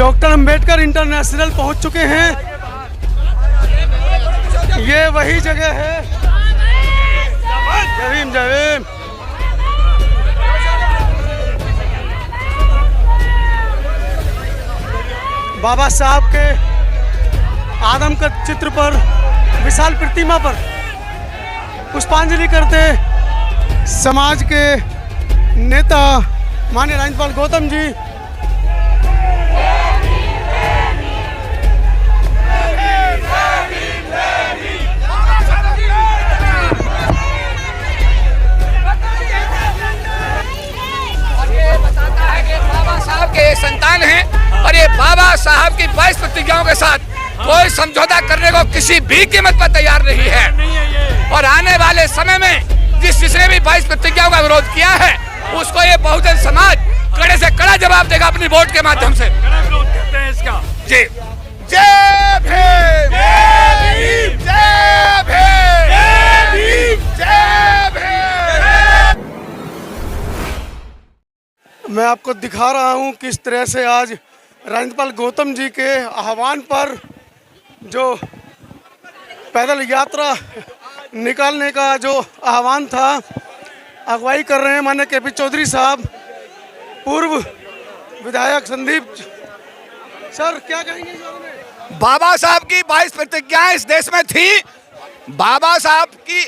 Doctor Ambedkar international पहुंच चुके हैं। ये वही जगह है। जय भीम जय भीम। बाबा साहब के आदमकद चित्र पर, विशाल प्रतिमा पर पुष्पांजलि करते समाज के नेता माननीय राजनपाल गौतम जी। के संतान हैं और ये बाबा साहब की 22 प्रतिज्ञाओं के साथ कोई समझौता करने को किसी भी कीमत पर तैयार नहीं है। और आने वाले समय में जिसने भी 22 प्रतिज्ञाओं का विरोध किया है उसको ये बहुजन समाज कड़े से कड़ा जवाब देगा अपनी वोट के माध्यम से। विरोध करते हैं इसका। जी जय भीम जय भीम जय भीम जय भीम। मैं आपको दिखा रहा हूं किस तरह से आज राजनपाल गौतम जी के आह्वान पर जो पैदल यात्रा निकालने का जो आह्वान था, अगुवाई कर रहे हैं माननीय केपी चौधरी साहब, पूर्व विधायक संदीप सर। क्या कहेंगे इस बारे में? बाबा साहब की 22 प्रतिज्ञाएं इस देश में थी। बाबा साहब की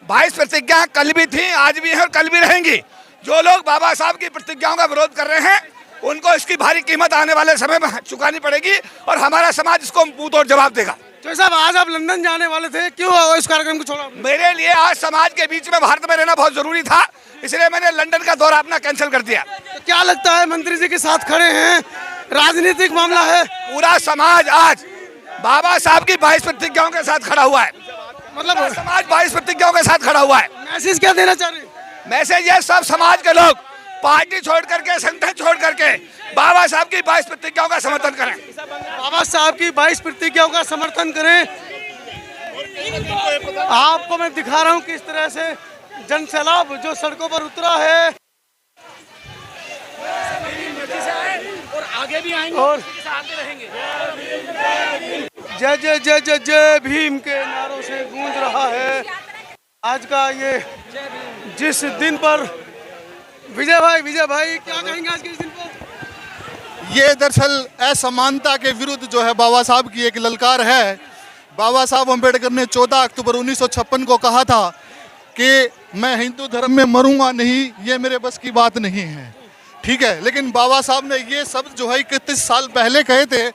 22 प्रतिज्ञाएं कल भी थी, आज भी है और कल भी रहेंगी। जो लोग बाबा साहब की प्रतिज्ञाओं का विरोध कर रहे हैं उनको इसकी भारी कीमत आने वाले समय में चुकानी पड़ेगी और हमारा समाज इसको मुंह तोड़ जवाब देगा। तो साहब आज आप लंदन जाने वाले थे, क्यों इस कार्यक्रम को छोड़ा? मेरे लिए आज समाज के बीच में भारत में रहना बहुत जरूरी था, इसलिए मैंने लंदन का दौरा अपना कैंसिल कर दिया। तो क्या लगता है मंत्री जी के साथ खड़े हैं, राजनीतिक मामला है? पूरा समाज आज बाबा साहब की 22 प्रतिज्ञाओं के साथ खड़ा हुआ है। मतलब समाज 22 प्रतिज्ञाओं के साथ खड़ा हुआ है। मैसेज क्या देना चाह रहे हैं? मैसेज ये सब समाज के लोग पार्टी छोड़ करके, संगठन छोड़ करके बाबा साहब की 22 प्रतिज्ञाओं का समर्थन करें। बाबा साहब की 22 प्रतिज्ञाओं का समर्थन करें। आपको मैं दिखा रहा हूं किस तरह से जन सैलाब जो सड़कों पर उतरा है और आगे भी आएंगे और आते रहेंगे। जय जय जय जय जय भीम के नारों से गूंज रहा है। आज का ये जिस दिन पर विजय भाई क्या कहेंगे आज के इस दिन पर? ये दरअसल असमानता के विरुद्ध जो है बाबा साहब की एक ललकार है। बाबा साहब अम्बेडकर ने 14 अक्टूबर 1956 को कहा था कि मैं हिंदू धर्म में मरूंगा नहीं, ये मेरे बस की बात नहीं है, ठीक है। लेकिन बाबा साहब ने ये सब जो है 31 साल पहले कहे थे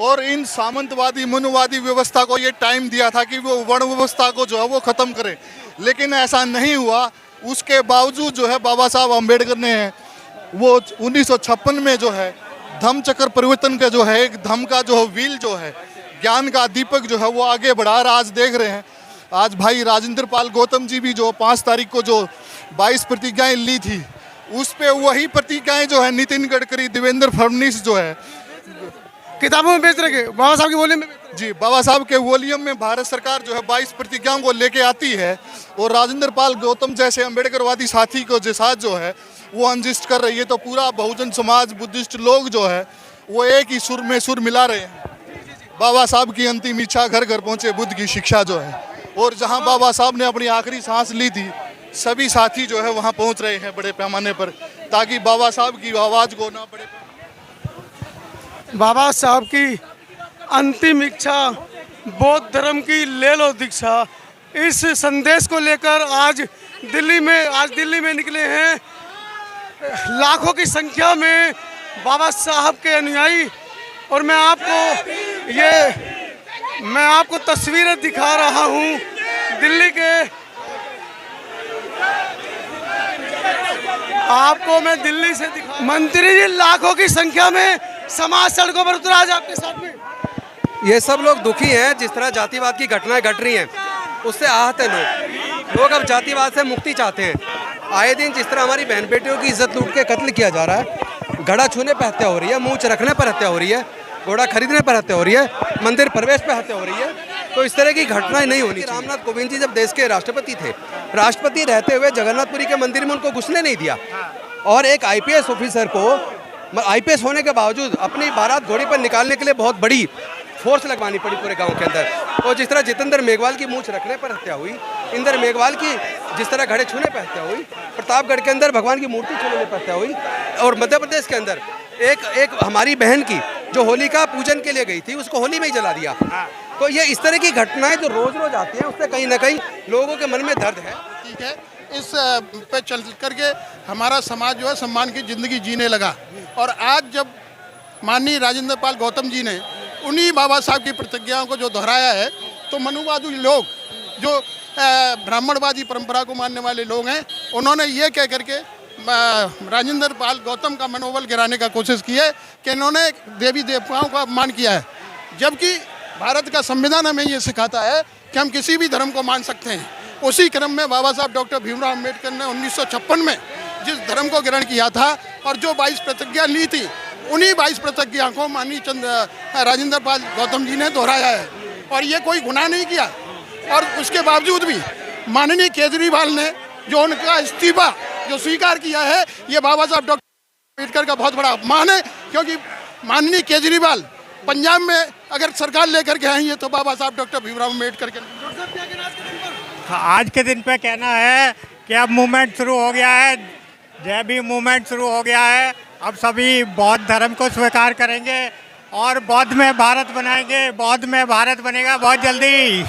और इन सामंतवादी मनुवादी व्यवस्था को ये टाइम दिया था कि वो वर्ण व्यवस्था को जो है वो ख़त्म करें, लेकिन ऐसा नहीं हुआ। उसके बावजूद जो है बाबा साहब अम्बेडकर ने वो 1956 में जो है धम्म चक्र परिवर्तन का जो है एक धम्म का जो व्हील जो है ज्ञान का दीपक जो है वो आगे बढ़ा रहा। आज देख रहे हैं आज भाई राजेंद्र पाल गौतम जी भी जो 5 तारीख को जो 22 प्रतिज्ञाएं ली थी उस पे वही प्रतिज्ञाएं जो है नितिन गडकरी, देवेंद्र फडणवीस जो है किताबों में बेच रहे बाबा साहब की वॉल्यूम में। जी, बाबा साहब के वॉल्यूम में भारत सरकार जो है 22 प्रतिज्ञाओं को लेके आती है और राजेंद्र पाल गौतम जैसे अम्बेडकरवादी साथी को जो साथ जो है वो अंजिष्ट कर रही है। तो पूरा बहुजन समाज, बुद्धिस्ट लोग जो है वो एक ही सुर में सुर मिला रहे हैं। बाबा साहब की अंतिम इच्छा घर घर पहुंचे बुद्ध की शिक्षा जो है, और जहां बाबा साहब ने अपनी आखिरी सांस ली थी सभी साथी जो है वहां पहुंच रहे हैं बड़े पैमाने पर, ताकि बाबा साहब की आवाज़ को ना बड़े बाबा साहब की अंतिम इच्छा बौद्ध धर्म की ले लो दीक्षा, इस संदेश को लेकर आज दिल्ली में निकले हैं लाखों की संख्या में बाबा साहब के अनुयायी। और मैं आपको तस्वीरें दिखा रहा हूं दिल्ली के, आपको मैं दिल्ली से दिखा। मंत्री जी लाखों की संख्या में समाज सड़कों पर उतरा आज आपके साथ में। ये सब लोग दुखी हैं जिस तरह जातिवाद की घटनाएं घट रही हैं, उससे आहत हैं लोग अब जातिवाद से मुक्ति चाहते हैं। आए दिन जिस तरह हमारी बहन बेटियों की इज्जत लूट के कत्ल किया जा रहा है, घड़ा छूने पर हत्या हो रही है, मूंछ रखने पर हत्या हो रही है, घोड़ा खरीदने पर हत्या हो रही है, मंदिर प्रवेश पर हत्या हो रही है, तो इस तरह की घटनाएं नहीं होनी चाहिए। रामनाथ कोविंद जी जब देश के राष्ट्रपति थे, राष्ट्रपति रहते हुए जगन्नाथपुरी के मंदिर में उनको घुसने नहीं दिया और एक IPS ऑफिसर को IPS होने के बावजूद अपनी बारात घोड़ी पर निकालने के लिए बहुत बड़ी फोर्स लगवानी पड़ी पूरे गांव के अंदर। और जिस तरह जितेंद्र मेघवाल की मूंछ रखने पर हत्या हुई, इंद्र मेघवाल की जिस तरह घड़े छूने पर हत्या हुई, प्रतापगढ़ के अंदर भगवान की मूर्ति छूने पर हत्या हुई, और मध्य प्रदेश के अंदर एक हमारी बहन की जो होली का पूजन के लिए गई थी उसको होली में ही जला दिया। तो ये इस तरह की घटनाएं जो रोज रोज आती हैं उससे कहीं ना कहीं लोगों के मन में दर्द है। ठीक है, इस पे चल करके हमारा समाज जो है सम्मान की ज़िंदगी जीने लगा। और आज जब माननीय राजेंद्र पाल गौतम जी ने उन्हीं बाबा साहब की प्रतिज्ञाओं को जो दोहराया है, तो मनुवादी लोग जो ब्राह्मणवादी परंपरा को मानने वाले लोग हैं, उन्होंने ये कह करके राजेंद्र पाल गौतम का मनोबल गिराने का कोशिश की है कि इन्होंने देवी देवताओं का अपमान किया है। जबकि भारत का संविधान हमें ये सिखाता है कि हम किसी भी धर्म को मान सकते हैं। उसी क्रम में बाबा साहब डॉक्टर भीमराव अम्बेडकर ने 1956 में जिस धर्म को ग्रहण किया था और जो 22 प्रतिज्ञा ली थी, उन्हीं 22 प्रतिज्ञा को माननीय राजेंद्र पाल गौतम जी ने दोहराया है। और ये कोई गुनाह नहीं किया। और उसके बावजूद भी माननीय केजरीवाल ने जो उनका इस्तीफा जो स्वीकार किया है, ये बाबा साहब डॉक्टर अम्बेडकर का बहुत बड़ा अपमान है। क्योंकि माननीय केजरीवाल पंजाब में अगर सरकार लेकर के आएंगे तो बाबा साहब डॉक्टर भीमराव अम्बेडकर के आज के दिन पे कहना है कि अब मूवमेंट शुरू हो गया है, जय भीम मूवमेंट शुरू हो गया है। अब सभी बौद्ध धर्म को स्वीकार करेंगे और बौद्ध में भारत बनाएंगे। बौद्ध में भारत बनेगा बहुत जल्दी।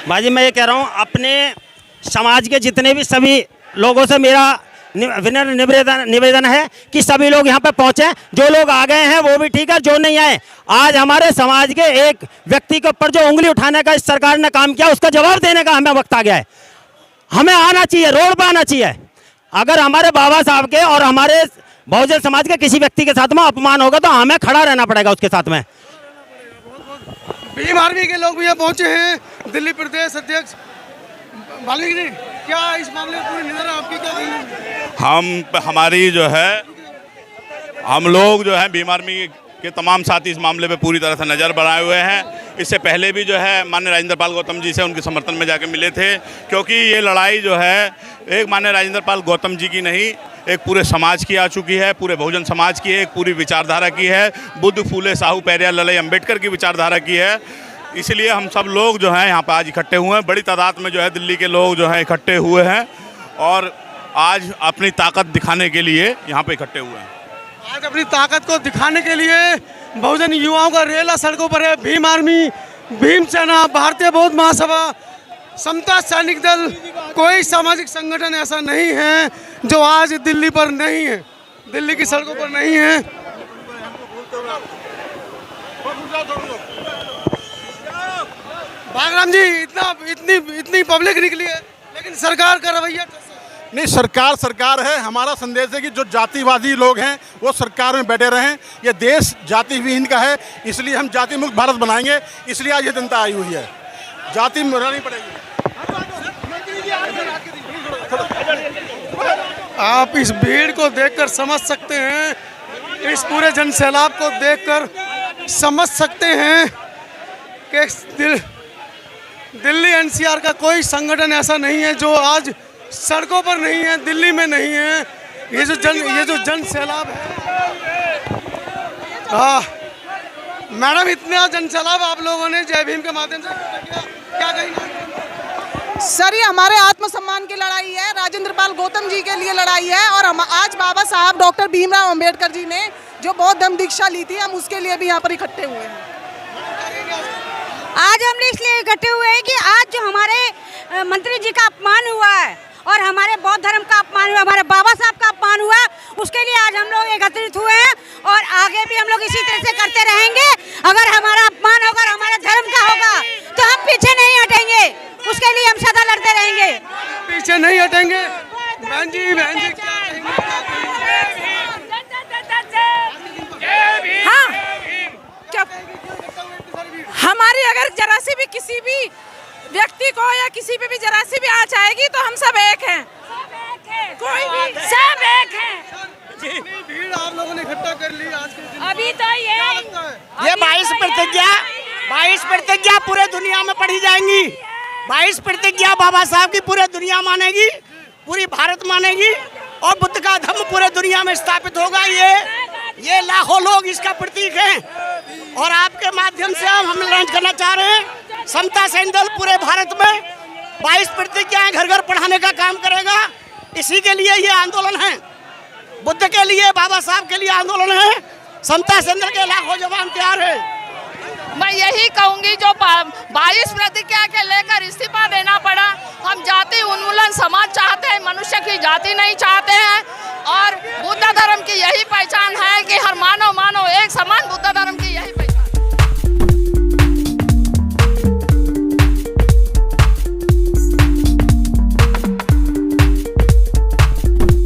भाजी मैं ये कह रहा हूँ, अपने समाज के जितने भी सभी लोगों से मेरा निवेदन है कि सभी लोग यहाँ पे पहुँचे। जो लोग आ गए हैं वो भी ठीक है, जो नहीं आए, आज हमारे समाज के एक व्यक्ति के ऊपर जो उंगली उठाने का इस सरकार ने काम किया, उसका जवाब देने का हमें वक्त आ गया है। हमें आना चाहिए, रोड पर आना चाहिए। अगर हमारे बाबा साहब के और हमारे बहुजन समाज के किसी व्यक्ति के साथ में अपमान होगा तो हमें खड़ा रहना पड़ेगा उसके साथ में। भीम आर्मी के लोग भी यहाँ पहुंचे हैं। दिल्ली प्रदेश अध्यक्ष वाल्मीकि जी, क्या इस मामले में पूरी नजर आपकी क्या है? हमारी जो है हम लोग जो है भीम आर्मी के तमाम साथी इस मामले पे पूरी तरह से नज़र बनाए हुए हैं। इससे पहले भी जो है माननीय राजेंद्र पाल गौतम जी से उनके समर्थन में जाके मिले थे, क्योंकि ये लड़ाई जो है एक माननीय राजेंद्र पाल गौतम जी की नहीं, एक पूरे समाज की आ चुकी है, पूरे बहुजन समाज की है, एक पूरी विचारधारा की है, बुद्ध फूले साहू पेरियार ललई अम्बेडकर की विचारधारा की है। इसलिए हम सब लोग जो हैं यहाँ पर आज इकट्ठे हुए हैं। बड़ी तादाद में जो है दिल्ली के लोग जो हैं इकट्ठे हुए हैं और आज अपनी ताकत दिखाने के लिए यहाँ पे इकट्ठे हुए हैं। आज अपनी ताकत को दिखाने के लिए बहुजन युवाओं का रेला सड़कों पर है। भीम आर्मी, भीम सेना, भारतीय बौद्ध महासभा, समता सैनिक दल, कोई सामाजिक संगठन ऐसा नहीं है जो आज दिल्ली पर नहीं है, दिल्ली की सड़कों पर नहीं है। भागराम जी, इतनी पब्लिक निकली है, लेकिन सरकार का रवैया नहीं। सरकार है। हमारा संदेश है कि जो जातिवादी लोग हैं वो सरकार में बैठे रहें। ये देश जाति विहीन का है, इसलिए हम जाति मुक्त भारत बनाएंगे। इसलिए आज ये जनता आई हुई है। जाति मरानी पड़ेगी। आप इस भीड़ को देखकर समझ सकते हैं, इस पूरे जनसैलाब को देखकर समझ सकते हैं कि दिल्ली एनसीआर का कोई संगठन ऐसा नहीं है जो आज सड़कों पर नहीं है, दिल्ली में नहीं है। ये जो जन सैलाब है। मैडम, इतना जन सैलाब आप लोगों ने जय भीम के माध्यम से क्या कही? सर, ये हमारे आत्मसम्मान की लड़ाई है, राजेंद्र पाल गौतम जी के लिए लड़ाई है। और हम आज बाबा साहब डॉक्टर भीमराव अम्बेडकर जी ने जो बौद्ध धर्म दीक्षा ली थी, हम उसके लिए भी यहाँ पर इकट्ठे हुए हैं। आज हमने इसलिए इकट्ठे हुए हैं कि आज जो हमारे मंत्री जी का अपमान हुआ है और हमारे बौद्ध धर्म का अपमान हुआ, हमारे बाबा साहब का अपमान हुआ, उसके लिए आज हम लोग एकत्रित हुए हैं और आगे भी हम लोग इसी तरह से करते रहेंगे। अगर हमारा अपमान होगा, हमारे धर्म का होगा, तो हम पीछे नहीं हटेंगे, उसके लिए हम सदा लड़ते रहेंगे, पीछे नहीं हटेंगे। बहन जी हाँ, क्या हमारी अगर जरा सी भी किसी भी व्यक्ति को या किसी पे भी जरा सी भी आँच आएगी तो हम सब एक हैं, कोई भी सब एक हैं। भीड़ आप लोगों ने इकट्ठा कर ली आज के दिन। अभी तो ये 22 प्रतिज्ञा पूरे दुनिया में पढ़ी जाएंगी। 22 प्रतिज्ञा बाबा साहब की पूरे दुनिया मानेगी, पूरी भारत मानेगी। और बुद्ध का धर्म पूरे दुनिया में स्थापित होगा। ये लाखों लोग इसका प्रतीक हैं और आपके माध्यम से हम लॉन्च करना चाह रहे हैं। समता सैन्य दल पूरे भारत में 22 प्रतिज्ञाएं घर घर पढ़ाने का काम करेगा। इसी के लिए ये आंदोलन है, बुद्ध के लिए, बाबा साहब के लिए आंदोलन है। समता सैन्य दल के लाखों जवान तैयार है। मैं यही कहूंगी, जो 22 प्रतिज्ञा के लेकर इस्तीफा देना पड़ा। हम जाति उन्मूलन समाज चाहते हैं, मनुष्य की जाति नहीं चाहते हैं। और बुद्ध धर्म की यही पहचान है कि हर मानव